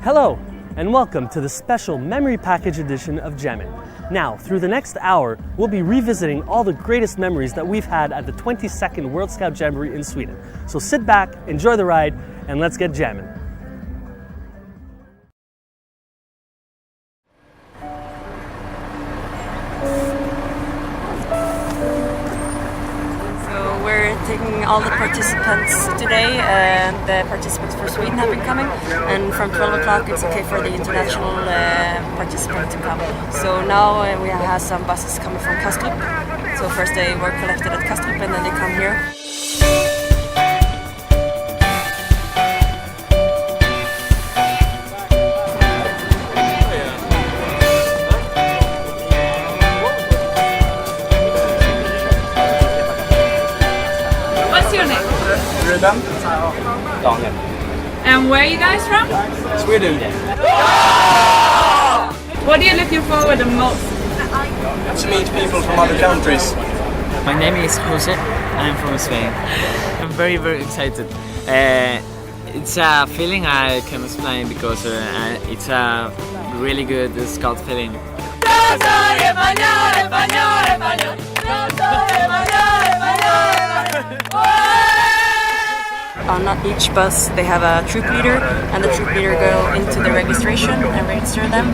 Hello, and welcome to the special Memory Package edition of Jammin'. Now, through the next hour, we'll be revisiting all the greatest memories that we've had at the 22nd World Scout Jamboree in Sweden. So sit back, enjoy the ride, and let's get jammin'. Taking all the participants today, the participants for Sweden have been coming, and from 12 o'clock it's okay for the international participant to come. So now we have some buses coming from Kastrup. So first they were collected at Kastrup and then they come here. Daniel. And where are you guys from? Sweden. What are you looking forward the most? To meet people from other countries. My name is Jose. I'm from Spain. I'm very, very excited. It's a feeling I can explain because it's a really good scout feeling. On each bus they have a troop leader, and the troop leader go into the registration and register them.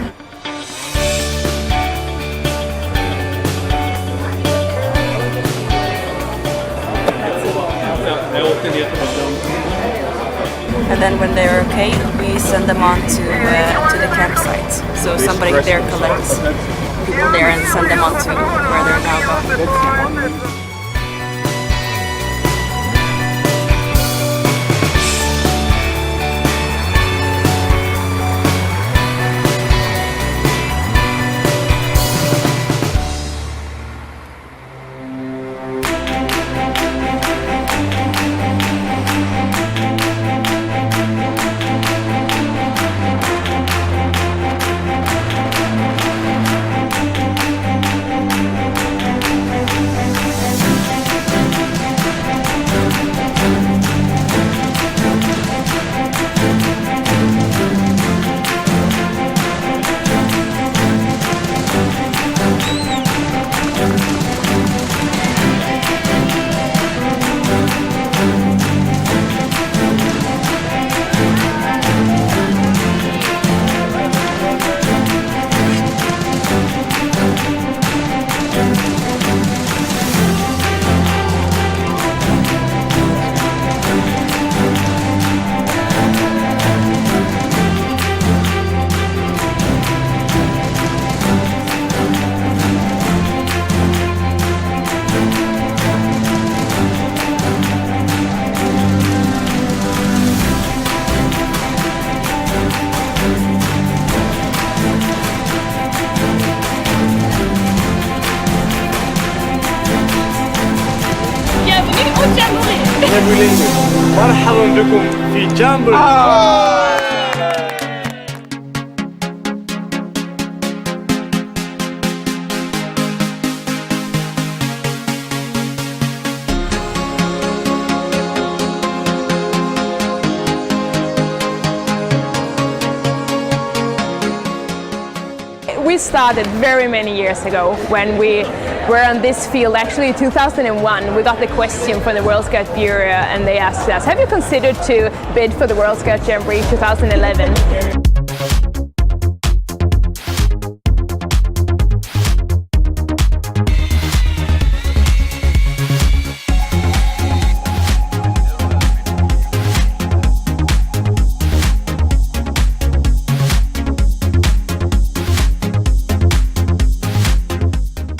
And then when they're okay, we send them on to the campsite. So somebody there collects people there and send them on to where they're now going. مرحبا بكم في جامبوري. We started very many years ago when we were on this field. Actually, in 2001, we got the question from the World Scout Bureau, and they asked us, have you considered to bid for the World Scout Jamboree 2011?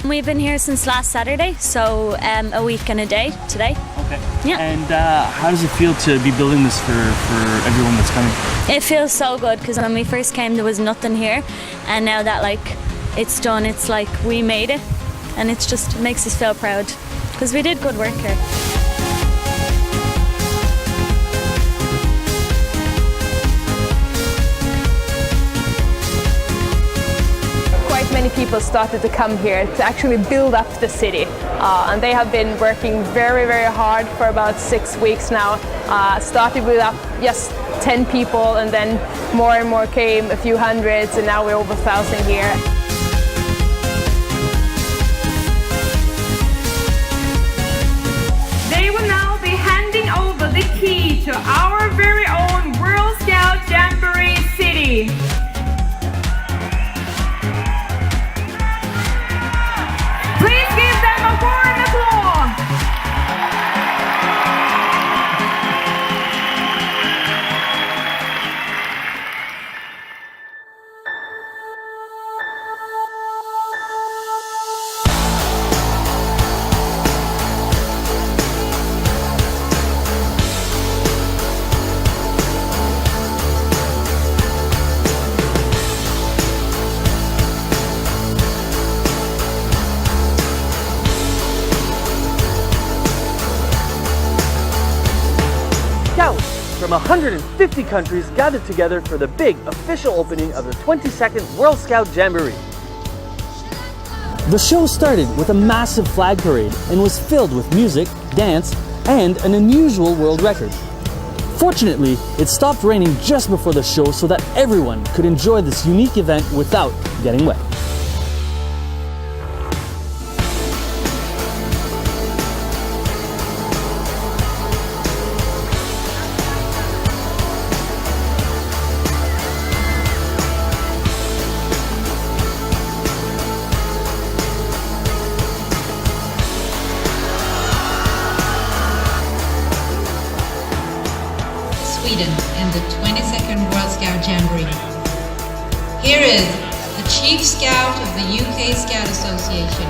We've been here since last Saturday, so a week and a day today. Okay. Yeah. And how does it feel to be building this for everyone that's coming? It feels so good because when we first came there was nothing here, and now that it's done, it's like we made it, and it makes us feel proud because we did good work here. Many people started to come here to actually build up the city, and they have been working very, very hard for about 6 weeks now. Started with just 10 people, and then more and more came, a few hundreds, and now we're over 1,000 here. They will now be handing over the key to our very own World Scout Jamboree City. Please give them a warm applause. Scouts from 150 countries gathered together for the big official opening of the 22nd World Scout Jamboree. The show started with a massive flag parade and was filled with music, dance, and an unusual world record. Fortunately, it stopped raining just before the show so that everyone could enjoy this unique event without getting wet. Sweden in the 22nd World Scout Jamboree. Here is the Chief Scout of the UK Scout Association.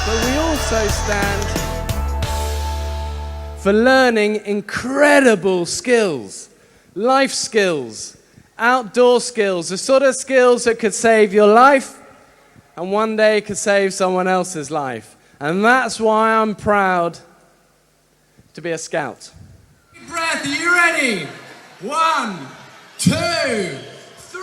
But we also stand for learning incredible skills, life skills, outdoor skills, the sort of skills that could save your life and one day could save someone else's life. And that's why I'm proud to be a scout. Deep breath, are you ready? 1, 2, 3.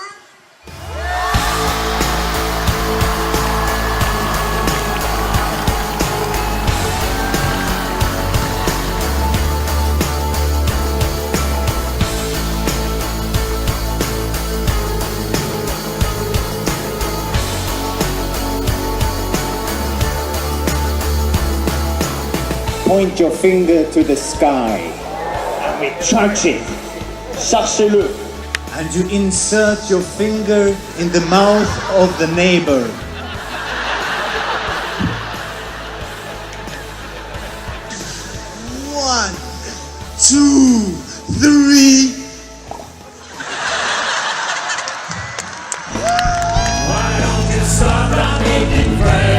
Point your finger to the sky and we charge it. Cherchez-le. And you insert your finger in the mouth of the neighbor. 1, 2, 3. Why don't you start by making friends?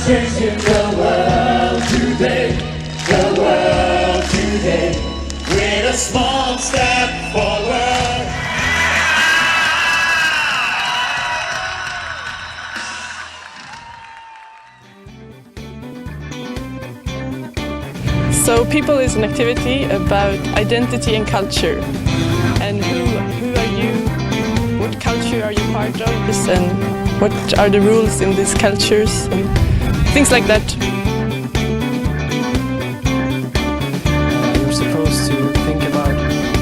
Changing the world today, the world today, with a small step forward. So People is an activity about identity and culture. And who are you? What culture are you part of? And what are the rules in these cultures? And things like that. You're supposed to think about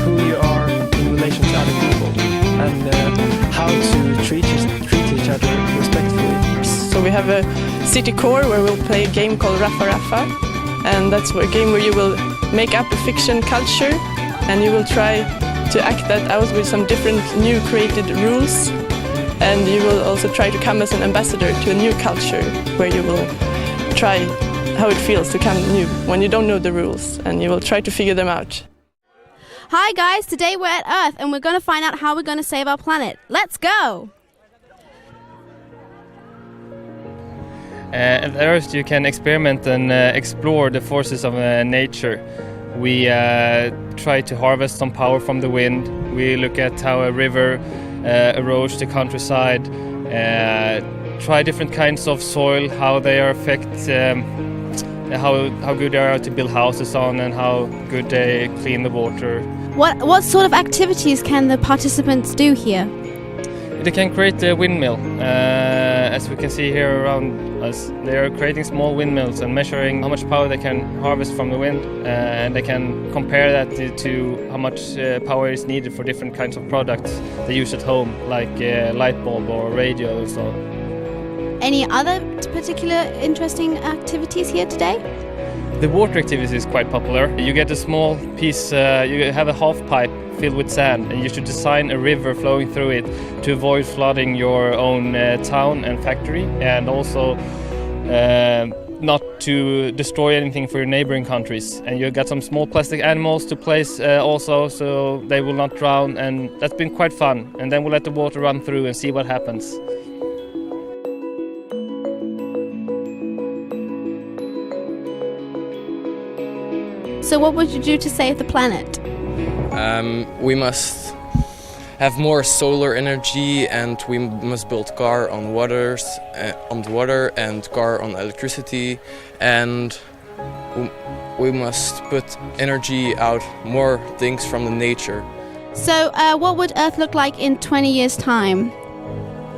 who you are in relation to other people and how to treat each other respectfully. So we have a city core where we'll play a game called Raffa Raffa, and that's a game where you will make up a fiction culture and you will try to act that out with some different new created rules. And you will also try to come as an ambassador to a new culture where you will try how it feels to come new when you don't know the rules, and you will try to figure them out. Hi guys, today we're at Earth and we're going to find out how we're going to save our planet. Let's go! At Earth you can experiment and explore the forces of nature. We try to harvest some power from the wind. We look at how a river erodes the countryside. Try different kinds of soil, how they affect, how good they are to build houses on, and how good they clean the water. What sort of activities can the participants do here? They can create a windmill, as we can see here around us. They are creating small windmills and measuring how much power they can harvest from the wind, and they can compare that to how much power is needed for different kinds of products they use at home, like light bulb or radio and so on. Any other particular interesting activities here today? The water activity is quite popular. You get a small piece, you have a half pipe filled with sand, and you should design a river flowing through it to avoid flooding your own town and factory, and also not to destroy anything for your neighboring countries. And you got some small plastic animals to place also, so they will not drown, and that's been quite fun. And then we'll let the water run through and see what happens. So what would you do to save the planet? We must have more solar energy, and we must build car on water and car on electricity, and we must put energy out, more things from the nature. So what would Earth look like in 20 years' time?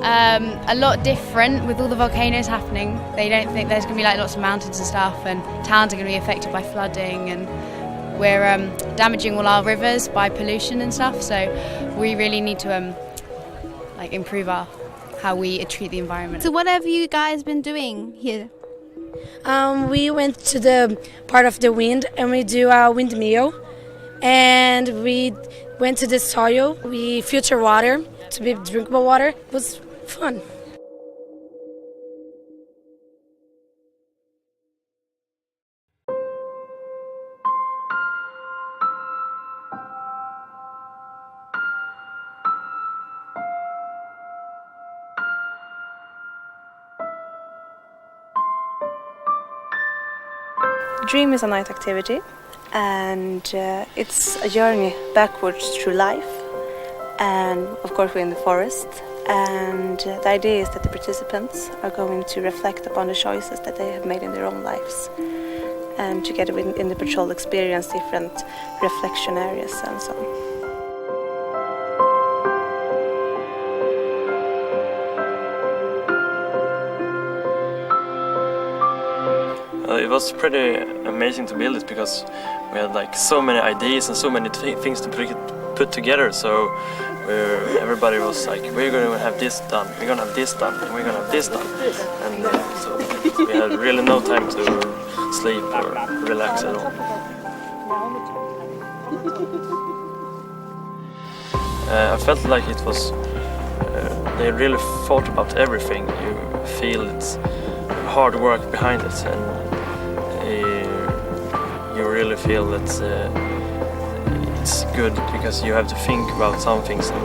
A lot different with all the volcanoes happening. They don't think there's going to be like lots of mountains and stuff, and towns are going to be affected by flooding, and we're damaging all our rivers by pollution and stuff. So we really need to improve how we treat the environment. So what have you guys been doing here? We went to the part of the wind, and we do a windmill, and we went to the soil. We filter water to be drinkable water. It was fun. Dream is a night activity, and it's a journey backwards through life, and of course we're in the forest, and the idea is that the participants are going to reflect upon the choices that they have made in their own lives, and together in the patrol experience different reflection areas and so on. It was pretty amazing to build it because we had like so many ideas and so many things to put together. So everybody was like, we're going to have this done, we're going to have this done, and we're going to have this done. And so we had really no time to sleep or relax at all. I felt like it was, they really thought about everything. You feel it's hard work behind it, and you really feel that it's good because you have to think about some things and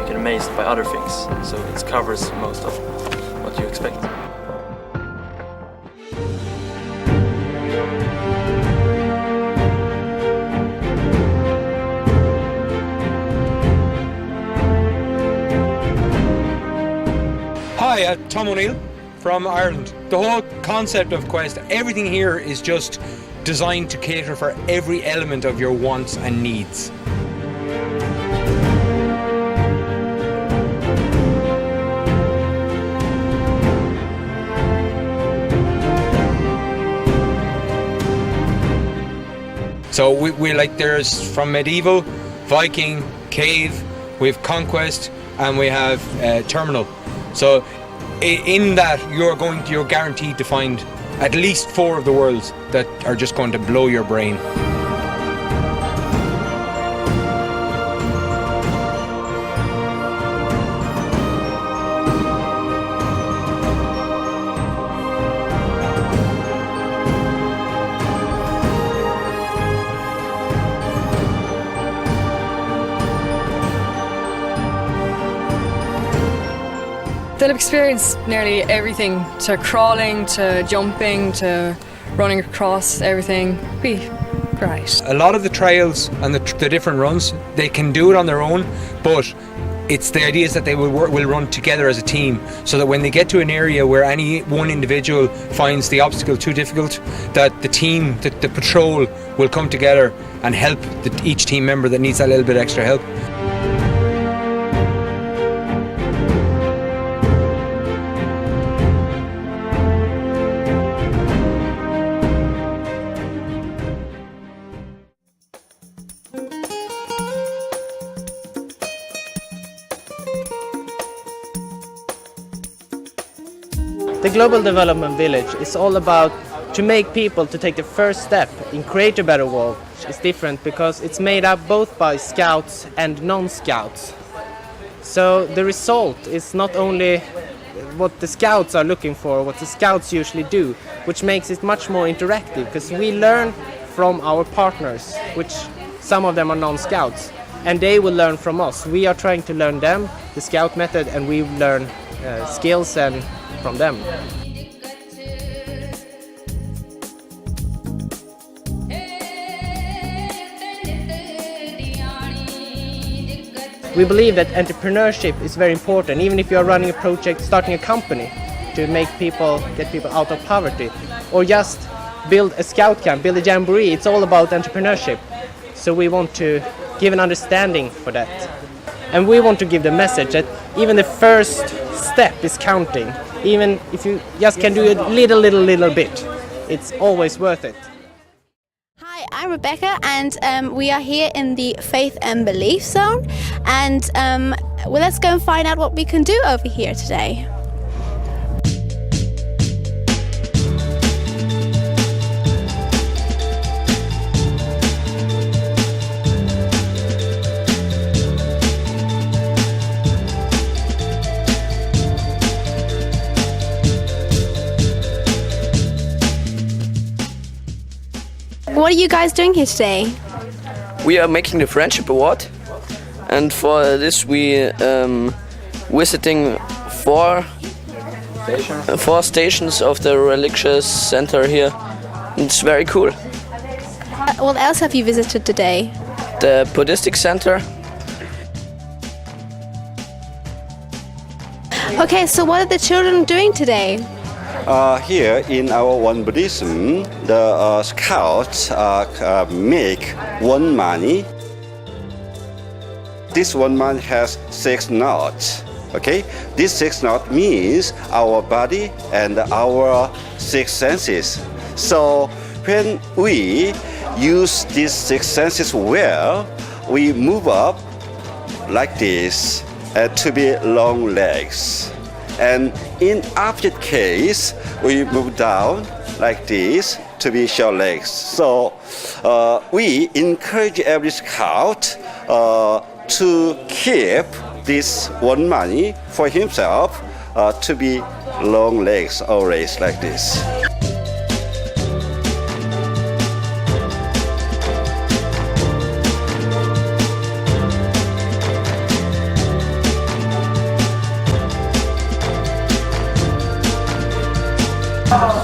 you get amazed by other things. So it covers most of what you expect. Hi, Tom O'Neill from Ireland. The whole concept of Quest, everything here is just designed to cater for every element of your wants and needs. So we like, there's from medieval, Viking, cave, we have conquest, and we have terminal. So in that you're guaranteed to find at least 4 of the worlds that are just going to blow your brain. They'll experience nearly everything, to crawling, to jumping, to running across everything. Be Right. A lot of the trails and the different runs, they can do it on their own, but it's the idea is that they will run together as a team, so that when they get to an area where any one individual finds the obstacle too difficult, that the team, the patrol will come together and help each team member that needs that little bit extra help. The Global Development Village is all about to make people to take the first step in create a better world. It's different because it's made up both by scouts and non-scouts. So the result is not only what the scouts are looking for, what the scouts usually do, which makes it much more interactive because we learn from our partners, which some of them are non-scouts, and they will learn from us. We are trying to learn them, the scout method, and we learn skills and from them. We believe that entrepreneurship is very important, even if you are running a project, starting a company to get people out of poverty, or just build a scout camp, build a jamboree. It's all about entrepreneurship. So we want to give an understanding for that. And we want to give the message that even the first step is counting. Even if you just can do a little bit, it's always worth it. Hi, I'm Rebecca, and we are here in the Faith and Belief Zone. And well, let's go and find out what we can do over here today. What are you guys doing here today? We are making the Friendship Award, and for this we visiting four stations of the religious center here. It's very cool. What else have you visited today? The Buddhistic center. Okay, so what are the children doing today? Here in our One Buddhism, the scouts make one money. This one money has 6 knots. Okay, this 6 knots means our body and our 6 senses. So when we use these 6 senses well, we move up like this to be long legs. And in opposite case, we move down like this to be short legs. So we encourage every scout to keep this one money for himself to be long legs always like this.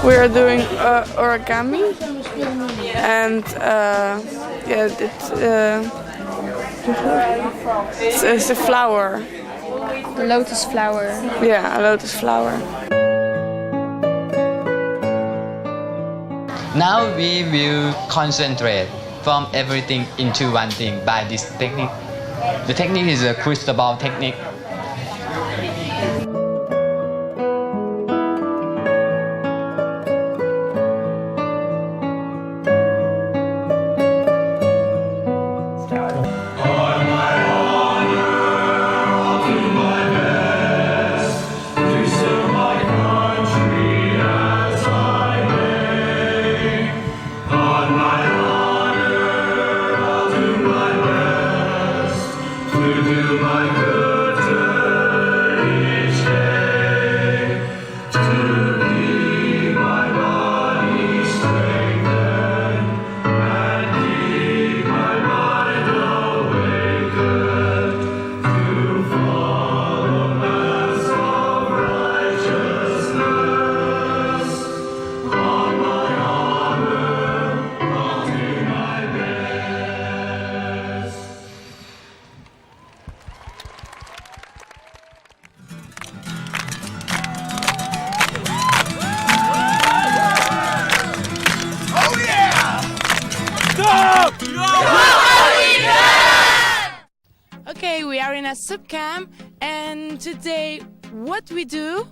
We are doing origami, and it's a flower. The lotus flower. Yeah, a lotus flower. Now we will concentrate from everything into one thing by this technique. The technique is a crystal ball technique. Today we are in a sub camp, and today what we do?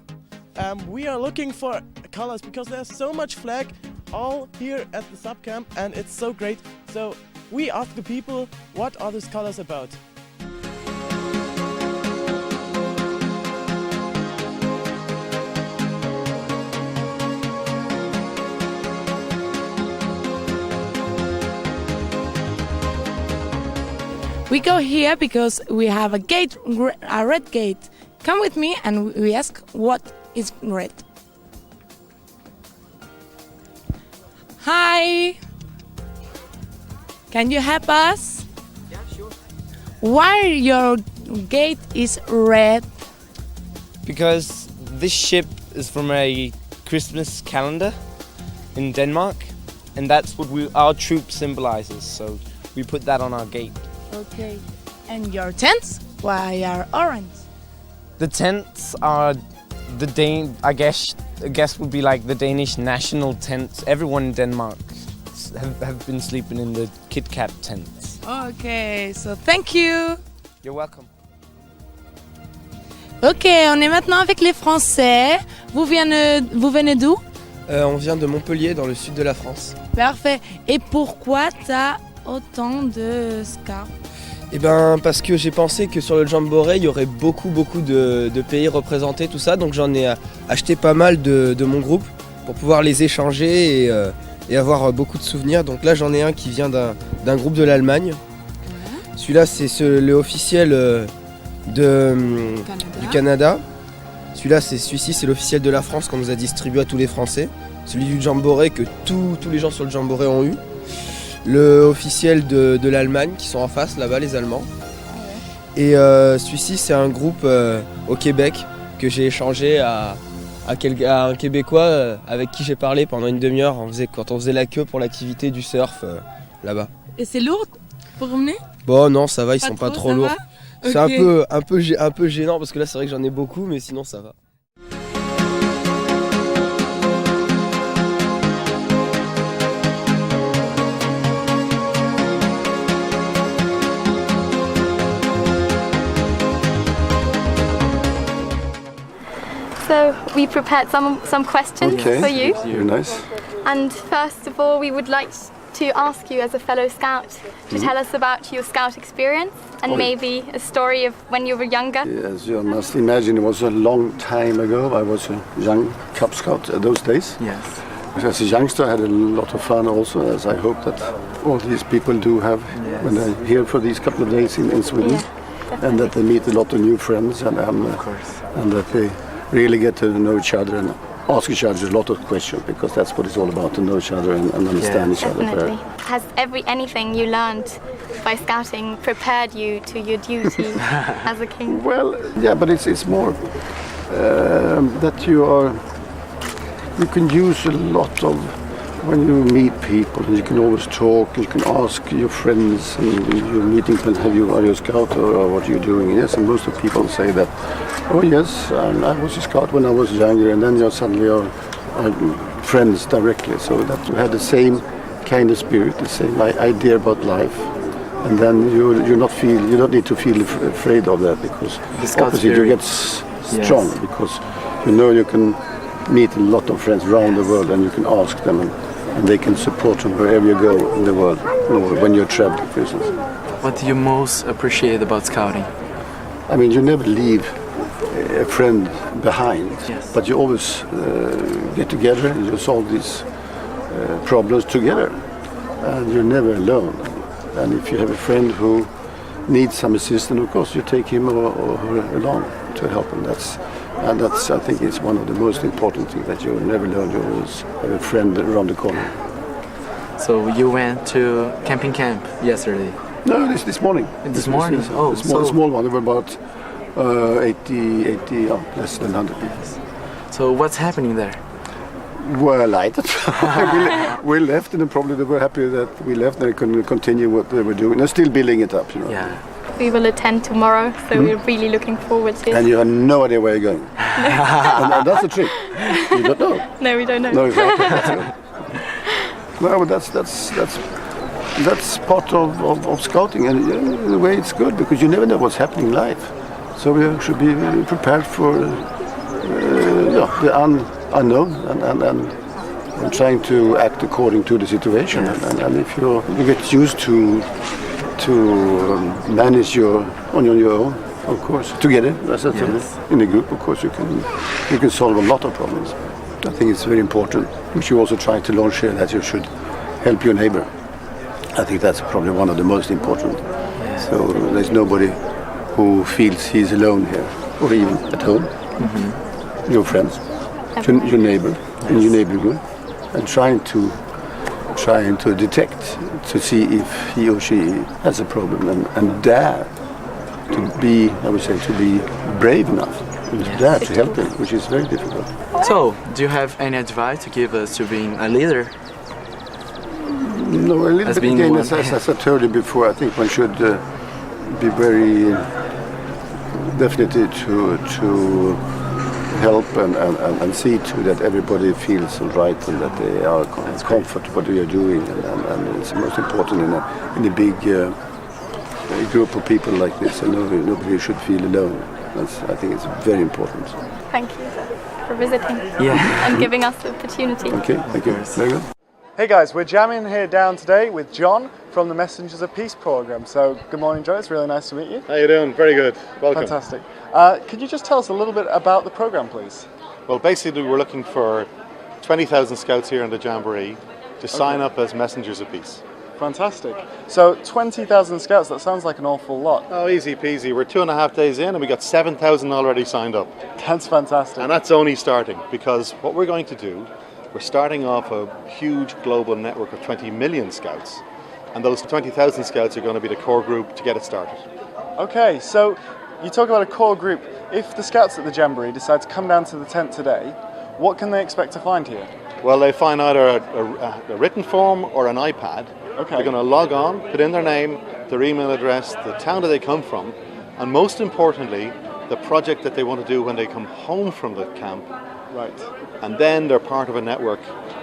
We are looking for colors because there's so much flag all here at the sub camp, and it's so great. So we ask the people, what are these colors about? We go here because we have a gate, a red gate. Come with me and we ask what is red. Hi! Can you help us? Yeah, sure. Why your gate is red? Because this ship is from a Christmas calendar in Denmark, and that's what our troop symbolizes, so we put that on our gate. Okay. And your tents? Why are orange? The tents are I guess would be like the Danish national tents. Everyone in Denmark have been sleeping in the Kit Kat tents. Okay, so thank you. You're welcome. Ok, on est maintenant avec les Français. Vous venez d'où? On vient de Montpellier, dans le sud de la France. Parfait. Et pourquoi t'as autant de scouts? Eh ben parce que j'ai pensé que sur le Jamboree il y aurait beaucoup de pays représentés, tout ça, donc j'en ai acheté pas mal de mon groupe pour pouvoir les échanger et avoir beaucoup de souvenirs. Donc là j'en ai un qui vient d'un groupe de l'Allemagne. Celui-là c'est le officiel du Canada. Celui-ci c'est l'officiel de la France qu'on nous a distribué à tous les Français. Celui du Jamboree que tous les gens sur le Jamboree ont eu. Le officiel de l'Allemagne qui sont en face là-bas, les Allemands. Et celui-ci c'est un groupe au Québec que j'ai échangé à un Québécois avec qui j'ai parlé pendant une demi-heure quand on faisait la queue pour l'activité du surf là-bas. Et c'est lourd pour emmener? Bon non ça va, ils sont pas trop lourds. Okay. C'est un peu gênant parce que là c'est vrai que j'en ai beaucoup mais sinon ça va. So we prepared some questions for you. Very nice. And first of all, we would like to ask you as a fellow scout to tell us about your scout experience and maybe a story of when you were younger. As you must imagine, it was a long time ago. I was a young Cub Scout those days. Yes. As a youngster, I had a lot of fun also, as I hope that all these people do have when they're here for these couple of days in Sweden. Yeah, and that they meet a lot of new friends and that they really get to know each other and ask each other a lot of questions, because that's what it's all about, to know each other and understand each other better. Has anything you learned by scouting prepared you to your duty as a king? Well, yeah, but it's more that you can use a lot of when you meet people, and you can always talk, you can ask your friends, and you're meeting friends, are you a scout or what are you doing? Yes, and most of the people say that, oh yes, I was a scout when I was younger, and then you suddenly are friends directly, so that you had the same kind of spirit, the same idea about life, and then you don't need to feel afraid of that, because opposite you get strong, because you know you can meet a lot of friends around the world, and you can ask them, and they can support you wherever you go in the world, when you're traveling, for instance. What do you most appreciate about scouting? I mean, you never leave a friend behind, but you always get together and you solve these problems together, and you're never alone. And if you have a friend who needs some assistance, of course you take him or her along to help him. That's I think it's one of the most important things, that you never learn. You always have a friend around the corner. So you went to camping camp yesterday? No, this morning. This morning? Oh, small one. There were about 80, less than 100 people. So what's happening there? Well, I don't know. We left, and probably they were happy that we left. They couldn't continue what they were doing. They're still building it up, you know. Yeah. We will attend tomorrow, so we're really looking forward to it. And you have no idea where you're going. and that's the trick. You don't know. No, we don't know. No, exactly. That's good. No, but that's that's part of scouting, and in a way it's good because you never know what's happening in life. So we should be prepared for the unknown and trying to act according to the situation. And if you get used to manage on your own, of course, together, as I said, in a group, of course, you can solve a lot of problems. I think it's very important. We should also try to launch here that you should help your neighbor. I think that's probably one of the most important. So there's nobody who feels he's alone here, or even at home. Your friends, your neighbor, in your neighborhood, and trying to detect, to see if he or she has a problem, and dare to be, I would say, to be brave enough, and dare to help them, which is very difficult. So, do you have any advice to give us to being a leader? No, a little bit again, as I told you before, I think one should be very definitely to help and see to that everybody feels all right and that they are comfortable what they are doing, and it's most important in a big group of people like this, and nobody should feel alone. I think it's very important. Thank you for visiting and giving us the opportunity. Okay, thank you. Very good. Hey guys, we're jamming here down today with John from the Messengers of Peace program. So good morning, John. It's really nice to meet you. How you doing? Very good. Welcome. Fantastic. Could you just tell us a little bit about the program, please? Well, basically we're looking for 20,000 scouts here in the Jamboree to sign up as Messengers of Peace. Fantastic. So 20,000 scouts, that sounds like an awful lot. Oh, easy peasy. We're 2.5 days in and we got 7,000 already signed up. That's fantastic. And that's only starting, because what we're going to do, we're starting off a huge global network of 20 million scouts, and those 20,000 scouts are going to be the core group to get it started. Okay, so you talk about a core group. If the scouts at the Jamboree decide to come down to the tent today, what can they expect to find here? Well, they find either a written form or an iPad. Okay. They're going to log on, put in their name, their email address, the town that they come from, and most importantly, the project that they want to do when they come home from the camp. Right. And then they're part of a network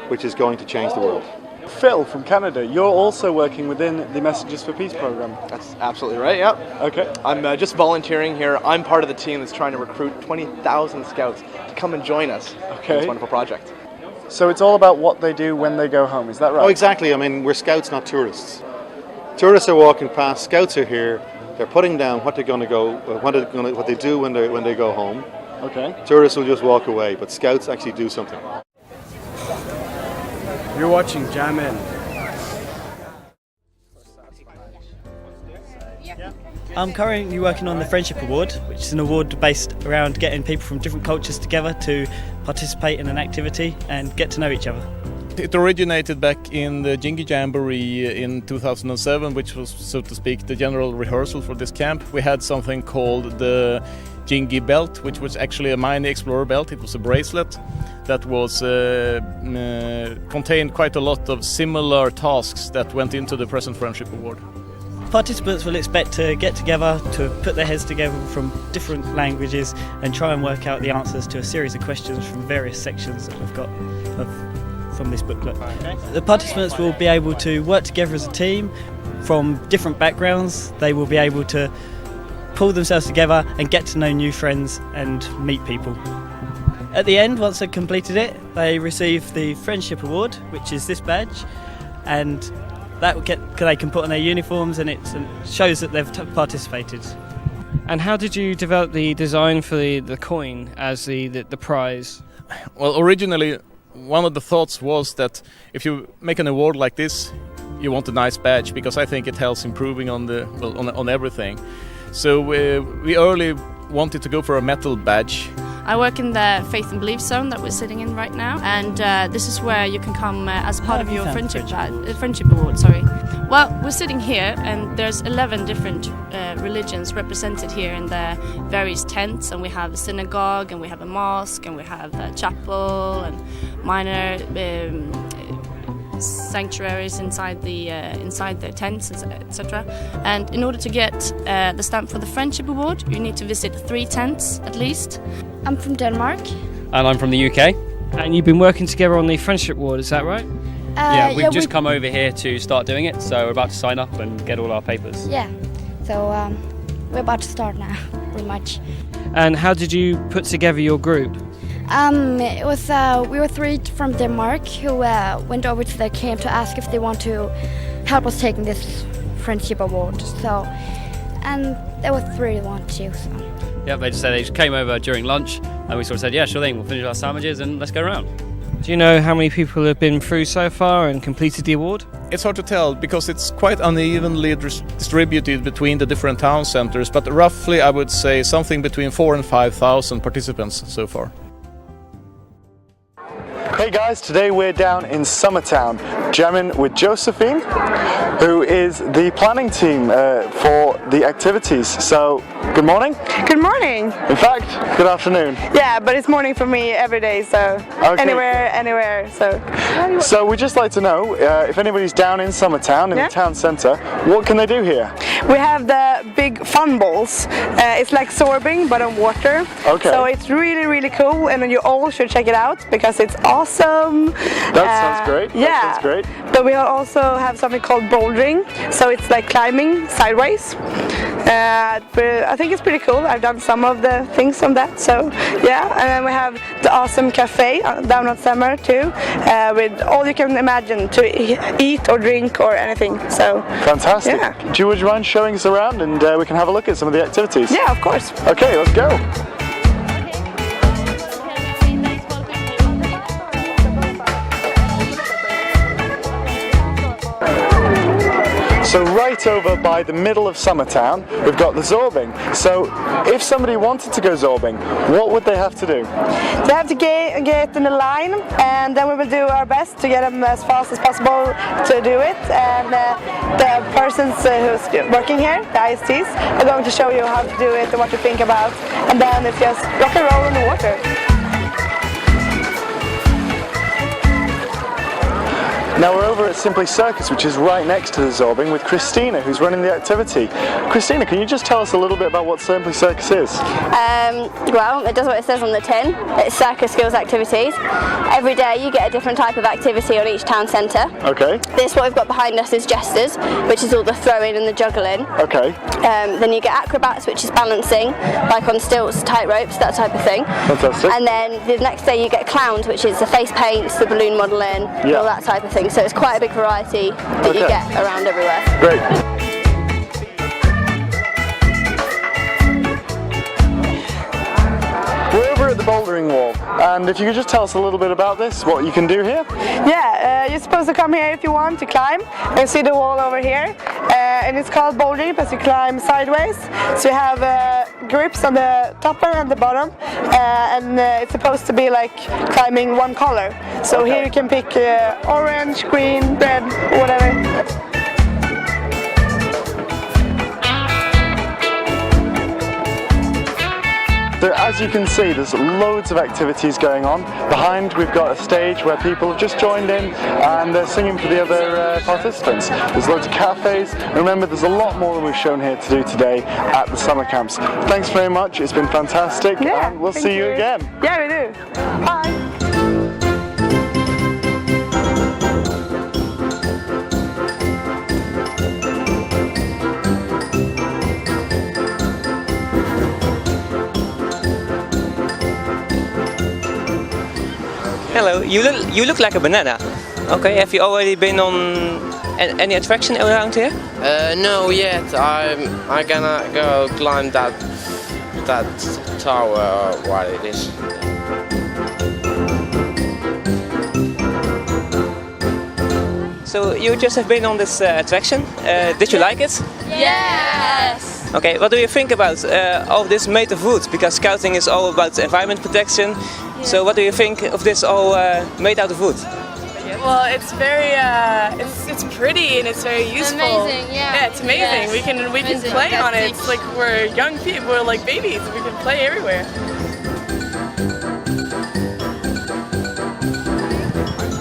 which is going to change the world. Phil from Canada, you're also working within the Messages for Peace program. That's absolutely right, yep. Okay. I'm just volunteering here. I'm part of the team that's trying to recruit 20,000 scouts to come and join us in this wonderful project. So it's all about what they do when they go home, is that right? Oh, exactly. I mean, we're scouts, not tourists. Tourists are walking past, scouts are here, they're putting down what they're going to go, what they do when they go home. Okay. Tourists will just walk away, but scouts actually do something. You're watching Jam In. I'm currently working on the Friendship Award, which is an award based around getting people from different cultures together to participate in an activity and get to know each other. It originated back in the Jingi Jamboree in 2007, which was, so to speak, the general rehearsal for this camp. We had something called the Jingi belt, which was actually a mini explorer belt. It was a bracelet that was contained quite a lot of similar tasks that went into the present Friendship Award. Participants will expect to get together, to put their heads together from different languages and try and work out the answers to a series of questions from various sections that we've got from this booklet. Okay. The participants will be able to work together as a team from different backgrounds. They will be able to pull themselves together and get to know new friends and meet people. At the end, once they've completed it, they receive the Friendship Award, which is this badge, and they can put on their uniforms, and it shows that they've participated. And how did you develop the design for the coin as the prize? Well, originally, one of the thoughts was that if you make an award like this, you want a nice badge, because I think it helps improving on everything. So we early wanted to go for a metal badge. I work in the Faith and Belief Zone that we're sitting in right now, and this is where you can come as part of your Friendship Award. Well, we're sitting here, and there's 11 different religions represented here in the various tents, and we have a synagogue, and we have a mosque, and we have a chapel, and minor sanctuaries inside the tents, etc. And in order to get the stamp for the Friendship Award, you need to visit 3 tents at least. I'm from Denmark. And I'm from the UK. And you've been working together on the Friendship Award, is that right? We've just come over here to start doing it, so we're about to sign up and get all our papers. Yeah, so we're about to start now, pretty much. And how did you put together your group? It was we were 3 from Denmark who went over to their camp to ask if they want to help us taking this friendship award. So, and there were 3 who wanted to. So. Yeah, they just came over during lunch, and we sort of said, yeah, sure thing, we'll finish our sandwiches and let's go around. Do you know how many people have been through so far and completed the award? It's hard to tell because it's quite unevenly distributed between the different town centers, but roughly I would say something between 4,000 and 5,000 participants so far. Hey guys, today we're down in Summertown, jamming with Josephine, who is the planning team for the activities. So, good morning. Good morning. In fact, good afternoon. Yeah, but it's morning for me every day, so okay. anywhere. So we'd just like to know if anybody's down in Summertown, in the town centre, what can they do here? We have the big fun balls. It's like sorbing, but on water. Okay. So it's really, really cool, and you all should check it out because it's awesome. That sounds great. Yeah. That sounds great. But we also have something called bouldering, so it's like climbing sideways. But I think it's pretty cool. I've done some of the things on that, so yeah. And then we have the awesome cafe down at Summer too, with all you can imagine to eat or drink or anything. So fantastic. Yeah. Would you mind showing us around and we can have a look at some of the activities? Yeah, of course. Okay, let's go. So right over by the middle of Summertown, we've got the zorbing. So if somebody wanted to go zorbing, what would they have to do? They have to get in the line, and then we will do our best to get them as fast as possible to do it. And the persons who's working here, the ISTs, are going to show you how to do it and what to think about. And then it's just rock and roll in the water. Now we're over at Simply Circus, which is right next to the zorbing, with Christina, who's running the activity. Christina, can you just tell us a little bit about what Simply Circus is? Well, it does what it says on the tin. It's circus skills activities. Every day you get a different type of activity on each town centre. Okay. What we've got behind us is jesters, which is all the throwing and the juggling. Okay. Then you get acrobats, which is balancing, like on stilts, tight ropes, that type of thing. Fantastic. And then the next day you get clowns, which is the face paints, the balloon modelling, all that type of thing. So it's quite a big variety that you get around everywhere. Great. We're over at the bouldering wall, and if you could just tell us a little bit about this, what you can do here? Yeah, you're supposed to come here if you want to climb and see the wall over here. And it's called bouldering because you climb sideways. So you have grips on the top and the bottom, and it's supposed to be like climbing one color. So here you can pick orange, green, red, whatever. So as you can see, there's loads of activities going on. Behind we've got a stage where people have just joined in and they're singing for the other participants. There's loads of cafes. And remember, there's a lot more than we've shown here to do today at the summer camps. Thanks very much, it's been fantastic, and we'll see you again. Yeah, we do. Bye. Hello, you look like a banana. Okay, have you already been on any attraction around here? No yet. I'm gonna go climb that tower or what it is. So you just have been on this attraction. Did you like it? Yes! Okay, what do you think about all this made of wood? Because scouting is all about environment protection. So what do you think of this all made out of wood? Well, it's very, it's pretty and it's very useful. It's amazing, yeah. Yeah, it's amazing. Yes. We can play on it. It's like we're young people, we're like babies. We can play everywhere.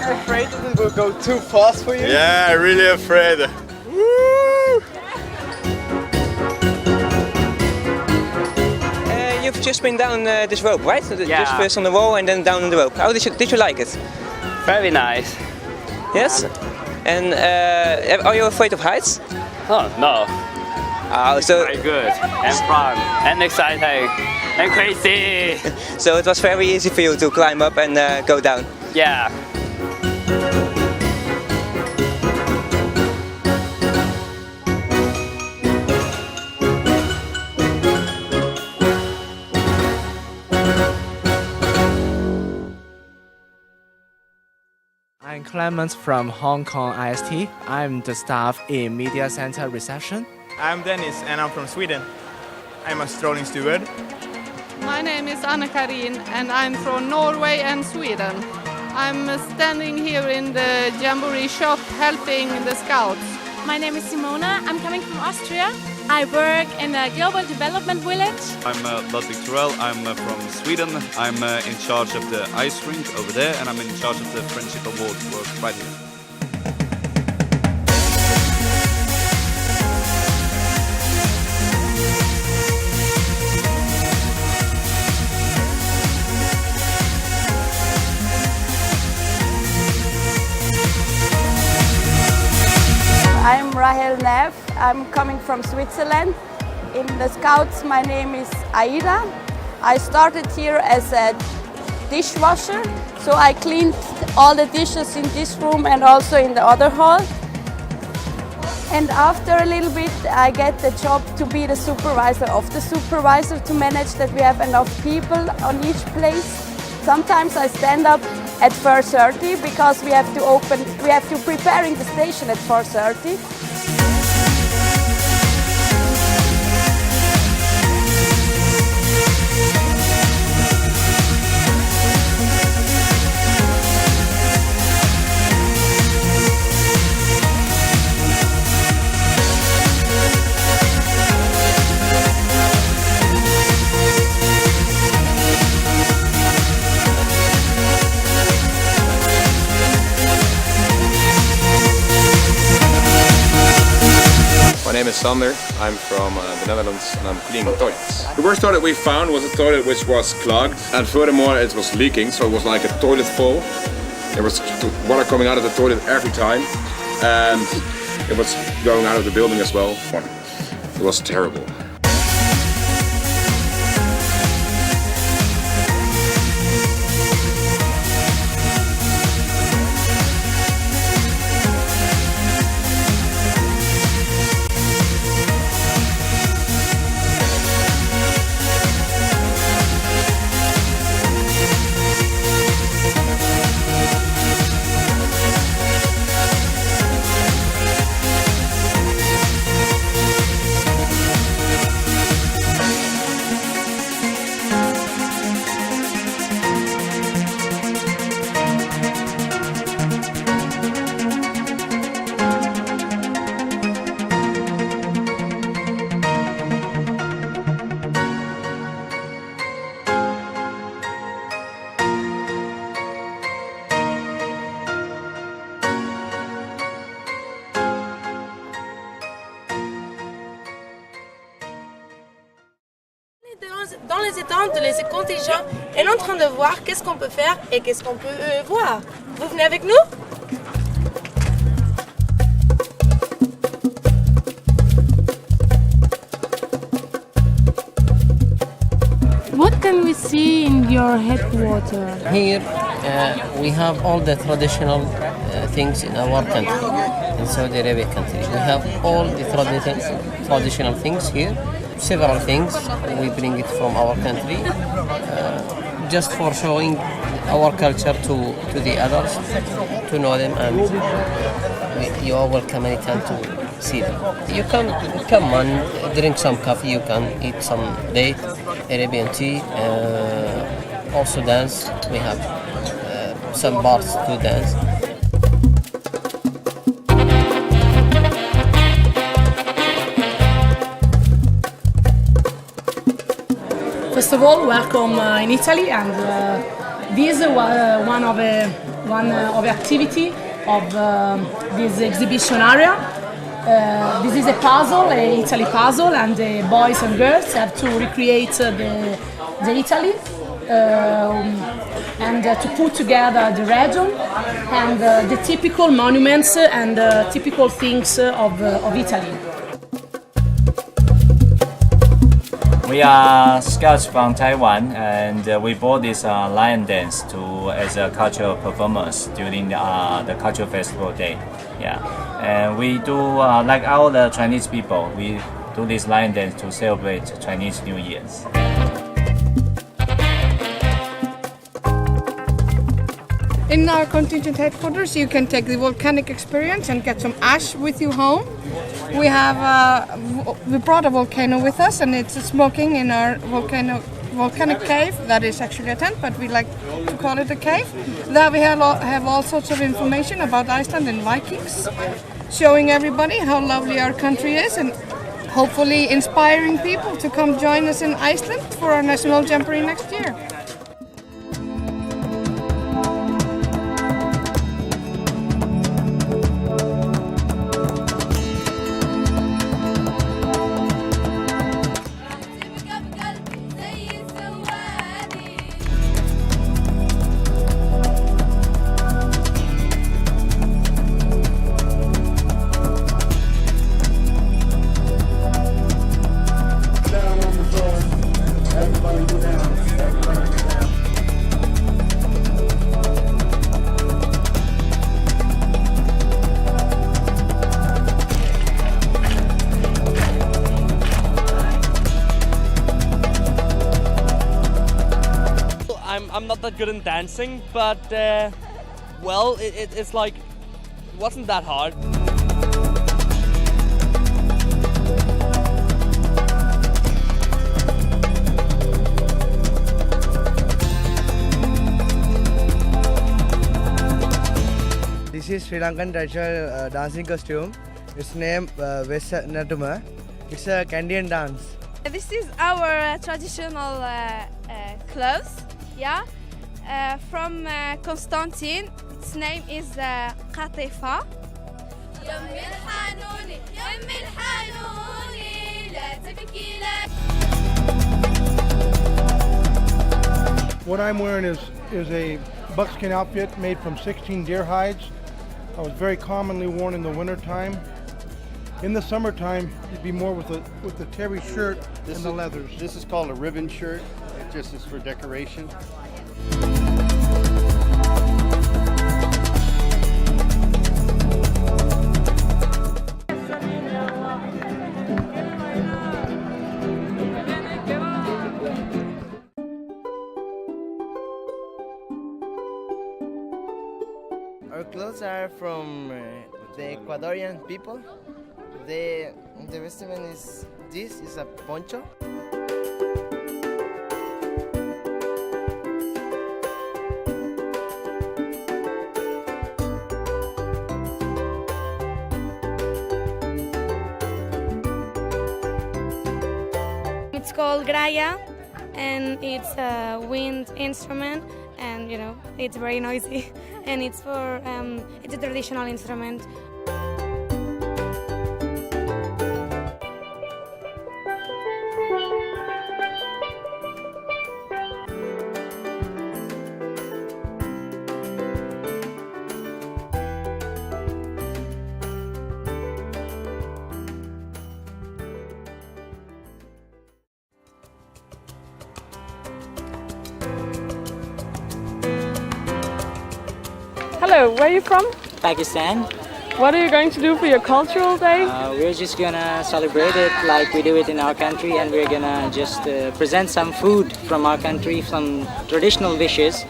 Are you afraid that it will go too fast for you? Yeah, really afraid. You've just been down this rope, right? Just first on the wall and then down on the rope. How did you like it? Very nice. Yes? And are you afraid of heights? Oh, no. So very good and fun and exciting and crazy. So it was very easy for you to climb up and go down? Yeah. I'm Clement from Hong Kong IST. I'm the staff in Media Center Reception. I'm Dennis and I'm from Sweden. I'm a strolling steward. My name is Anna-Karin and I'm from Norway and Sweden. I'm standing here in the Jamboree shop helping the scouts. My name is Simona. I'm coming from Austria. I work in a global development village. I'm Ludwig Torell. I'm from Sweden. I'm in charge of the ice rink over there, and I'm in charge of the Friendship Award work right here. I'm Rahel Neff. I'm coming from Switzerland. In the Scouts, my name is Aida. I started here as a dishwasher, so I cleaned all the dishes in this room and also in the other hall. And after a little bit, I get the job to be the supervisor of the supervisor, to manage that we have enough people on each place. Sometimes I stand up at 4:30 because we have to preparing the station at 4:30. My name is Sander, I'm from the Netherlands and I'm cleaning toilets. The worst toilet we found was a toilet which was clogged, and furthermore it was leaking, so it was like a toilet full. There was water coming out of the toilet every time, and it was going out of the building as well. It was terrible. Dans les étangs, les contingents est en train de voir qu'est-ce qu'on peut faire et qu'est-ce qu'on peut voir. Vous venez avec nous? What can we see in your headquarters? Here we have all the traditional things in our country, in Saudi Arabia country. We have all the traditional things here. Several things we bring it from our country, just for showing our culture to the others, to know them, and you are welcome anytime to see them. You can come and drink some coffee, you can eat some date, Arabian tea, also dance. We have some bars to dance. First of all, welcome in Italy, and this is one of the activity of this exhibition area. This is a puzzle, a Italy puzzle, and the boys and girls have to recreate the Italy. and to put together the region and the typical monuments and typical things of Italy. We are scouts from Taiwan, and we brought this lion dance as a cultural performance during the cultural festival day. Yeah, and we do like all the Chinese people. We do this lion dance to celebrate Chinese New Year's. In our contingent headquarters, you can take the volcanic experience and get some ash with you home. We brought a volcano with us, and it's smoking in our volcanic cave. That is actually a tent, but we like to call it a cave. There we have all sorts of information about Iceland and Vikings, showing everybody how lovely our country is, and hopefully inspiring people to come join us in Iceland for our national Jamboree next year. I'm not that good in dancing, but well, it's like, it wasn't that hard. This is Sri Lankan traditional dancing costume. Its name Vesa Natuma. It's a Candian dance. This is our traditional clothes. Yeah, from Constantine. Its name is Qatifa. What I'm wearing is a buckskin outfit made from 16 deer hides. It was very commonly worn in the wintertime. In the summertime, it'd be more with the terry shirt and the leathers. This is called a ribbon shirt. It just is for decoration. Our clothes are from the Ecuadorian people. The vestment is a poncho. It's called graya, and it's a wind instrument, and it's very noisy, and it's a traditional instrument. Hello, where are you from? Pakistan. What are you going to do for your cultural day? We're just gonna celebrate it like we do it in our country, and we're gonna just present some food from our country, some traditional dishes.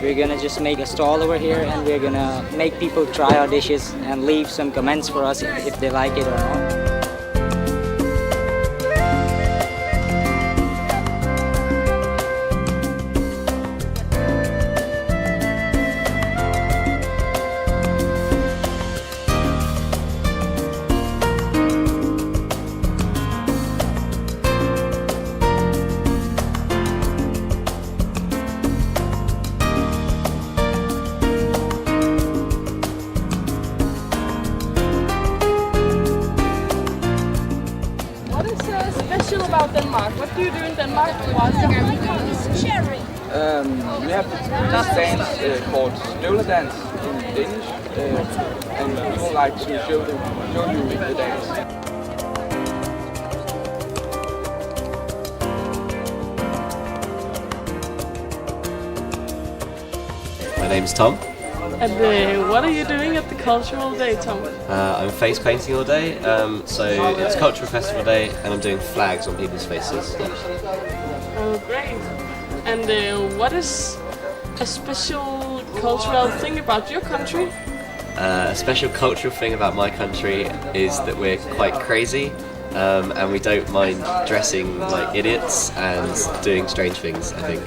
We're gonna just make a stall over here, and we're gonna make people try our dishes and leave some comments for us if they like it or not. About Denmark. What do you do in Denmark? Cherry. We have this dance called stroller dance in Danish, and we would like to show you the dance. My name's Tom. And what are you doing at the cultural day, Tom? I'm face painting all day, so it's Cultural Festival Day and I'm doing flags on people's faces. Oh, great. And what is a special cultural thing about your country? A special cultural thing about my country is that we're quite crazy, and we don't mind dressing like idiots and doing strange things, I think.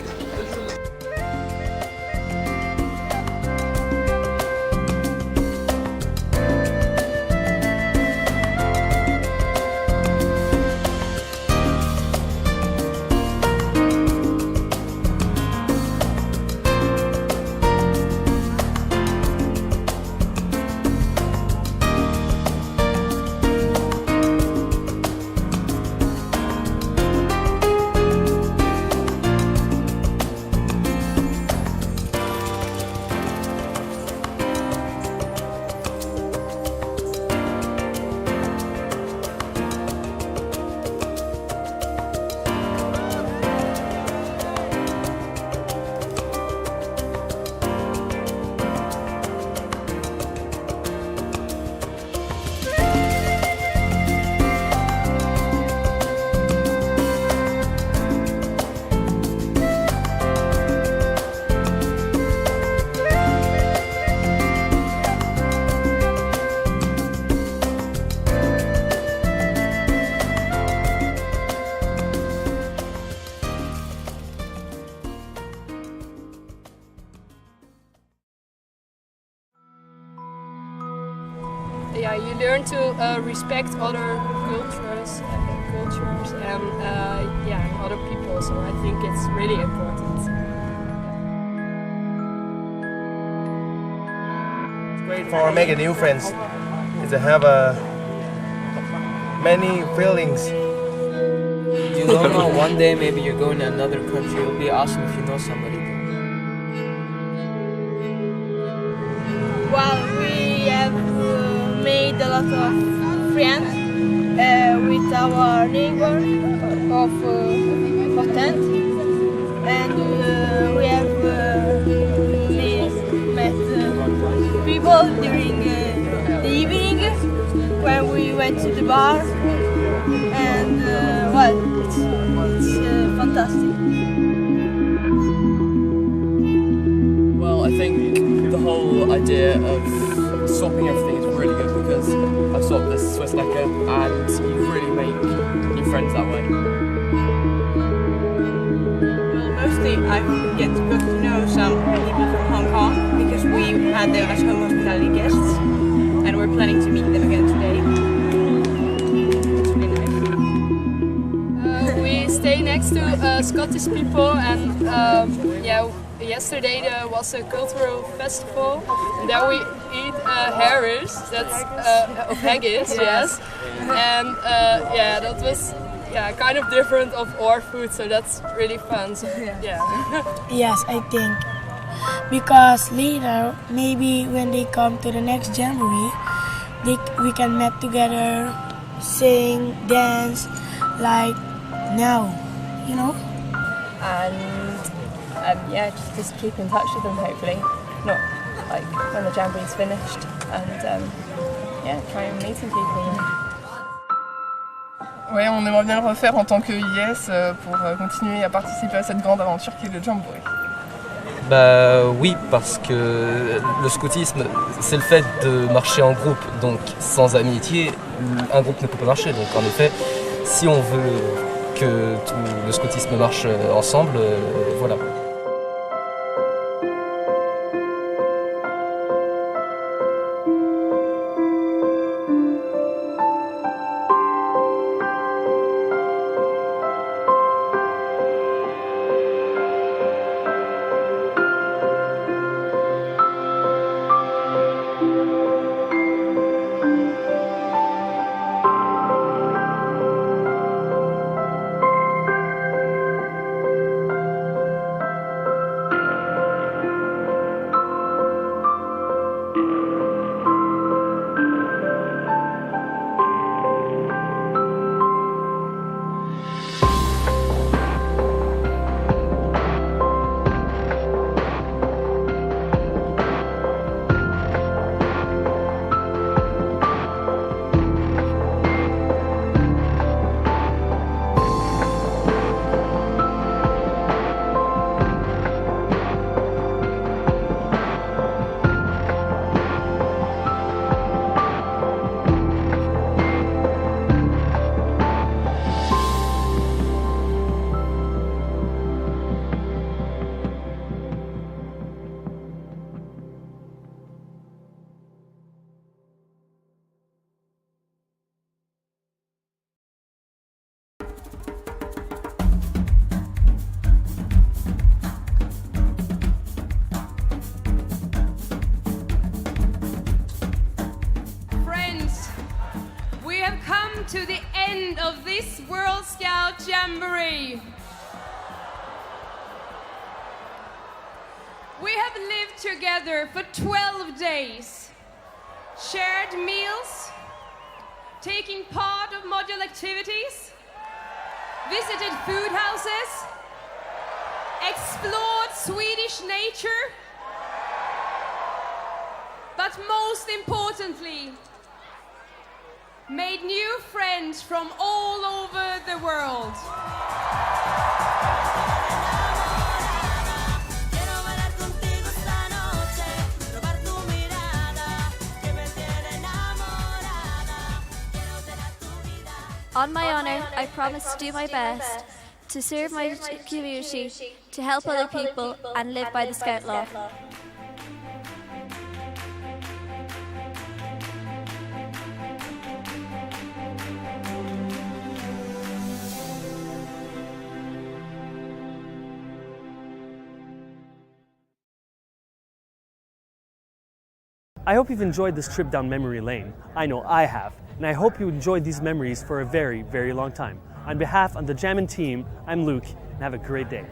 Yeah, you learn to respect other cultures and other people. So I think it's really important. It's great for making new friends. To have many feelings. You don't know, one day maybe you're going to another country. It would be awesome if you know somebody there. Well, we have made a lot of friends with our neighbor of tent, and we have met people during the evening when we went to the bar, and well, it's fantastic. Well, I think the whole idea of swapping everything is really good because I've swapped this Swiss lecker and you really make new friends that way. Well, mostly I get to know some people from Hong Kong because we had them as home hospitality guests and we're planning to meet them again today. It's really nice. We stay next to Scottish people and yesterday there was a cultural festival and there we eat haggis, that's of haggis, yes. And that was kind of different of our food, so that's really fun. So, Yes, I think. Because later, maybe when they come to the next Jamboree, we can meet together, sing, dance, like now, you know? And just keep in touch with them hopefully, not like when the Jamboree's finished, and carry on meeting people. Ouais, on aimerait bien le refaire en tant que IS pour continuer à participer à cette grande aventure qui est le Jamboree. Bah oui, parce que le scoutisme, c'est le fait de marcher en groupe, donc sans amitié, un groupe ne peut pas marcher. Donc en effet, si on veut que tout le scoutisme marche ensemble, voilà. to the end of this World Scout Jamboree. We have lived together for 12 days, shared meals, taken part of module activities, visited food houses, explored Swedish nature, but most importantly, made new friends from all over the world. On my honour, I promise to do my best to serve my community, to help other people and live by the Scout law. I hope you've enjoyed this trip down memory lane. I know I have, and I hope you enjoyed these memories for a very, very long time. On behalf of the Jammin' team, I'm Luke, and have a great day.